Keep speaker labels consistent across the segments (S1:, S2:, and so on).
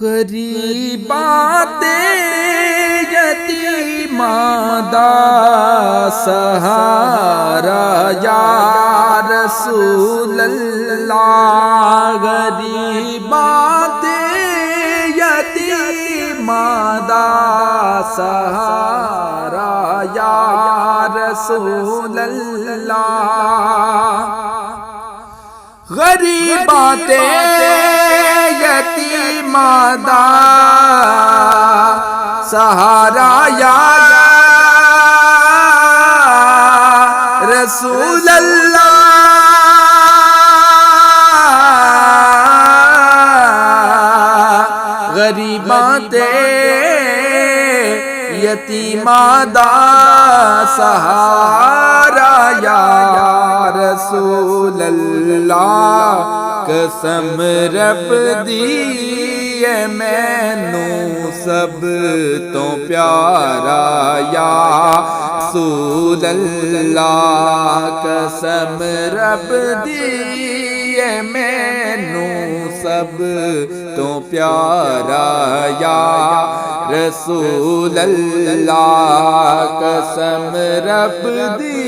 S1: غریباں تے یتیماں دا سہارا یا رسول اللہ، غریباں تے یتیماں دا سہارا یا رسول اللہ، غریباں تے یتیماں دا سہارا یا رسول اللہ، غریباں تے یتیماں دا سہارا یا رسول اللہ، قسم رب دی ہے مینوں سب تو پیارا یا رسول اللہ، قسم رب دی ہے مینوں سب تو پیارا یا رسول اللہ، قسم رب دی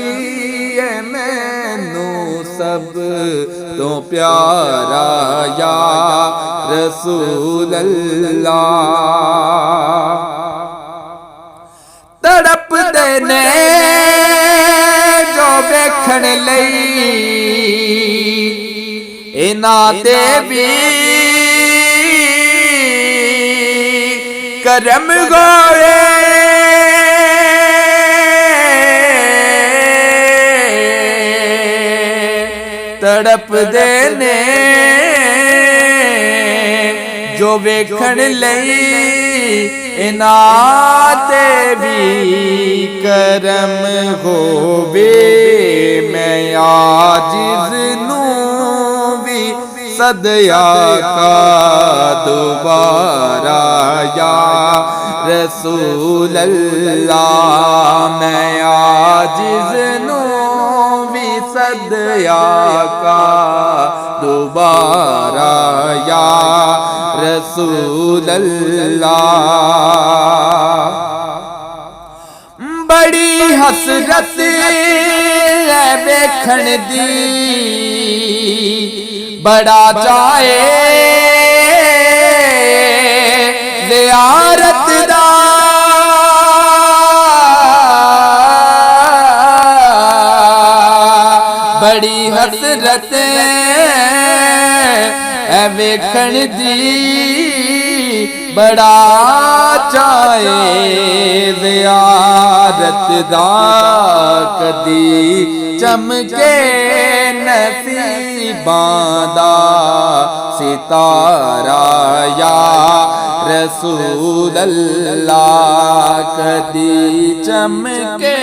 S1: ہے مینوں سب تو پیارا یا رسول اللہ، تڑپ دے نے جو ویکھن لئی انہاں تے بھی کرم گوئے، تڑپ دے نے جو ویکھن لئی انہاں تے بھی کرم ہووے، میں عاجز نوں بھی صدیا کا دوبارہ یا رسول اللہ، میں عاجز نوں بھی صدیا کا دوبارہ یا رسول اللہ، بڑی حسرت ہے ویکھن دی بڑا چاہے زیارت دا، بڑی حسرت ہے ویکھن دی بڑا چاہے زیارت دا، کدی چمکے نصیباں دا ستارہ یا رسول اللہ، کدی چمکے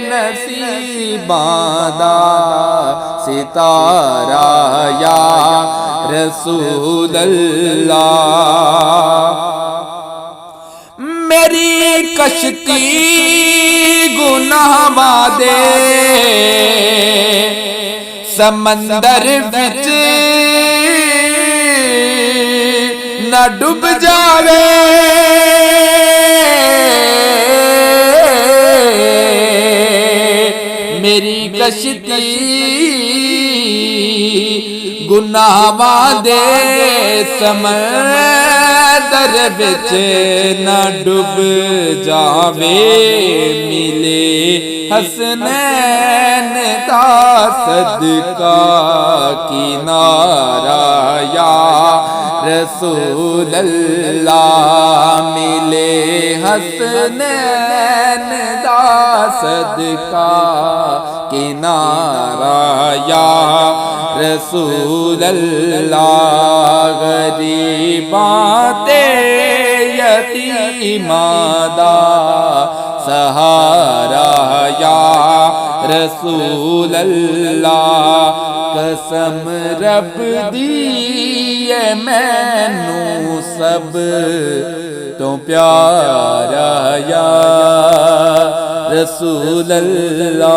S1: نصیباں دا ستارہ یا رسول اللہ، میری کشتی گناہاں دے سمندر وچ نہ ڈوب جاوے، میری کشتی گناہاں دے سمندر وچ نہ ڈوب جاوے، ملے حسنین دا صدقہ کنارہ یا رسول اللہ، ملے حسنین دا صدقہ کنارہ یا رسول اللہ، غریباں تے یتیماں دا سہارا یا رسول اللہ، قسم رب دی ہے مینوں سب تو پیارا یا رسول اللہ۔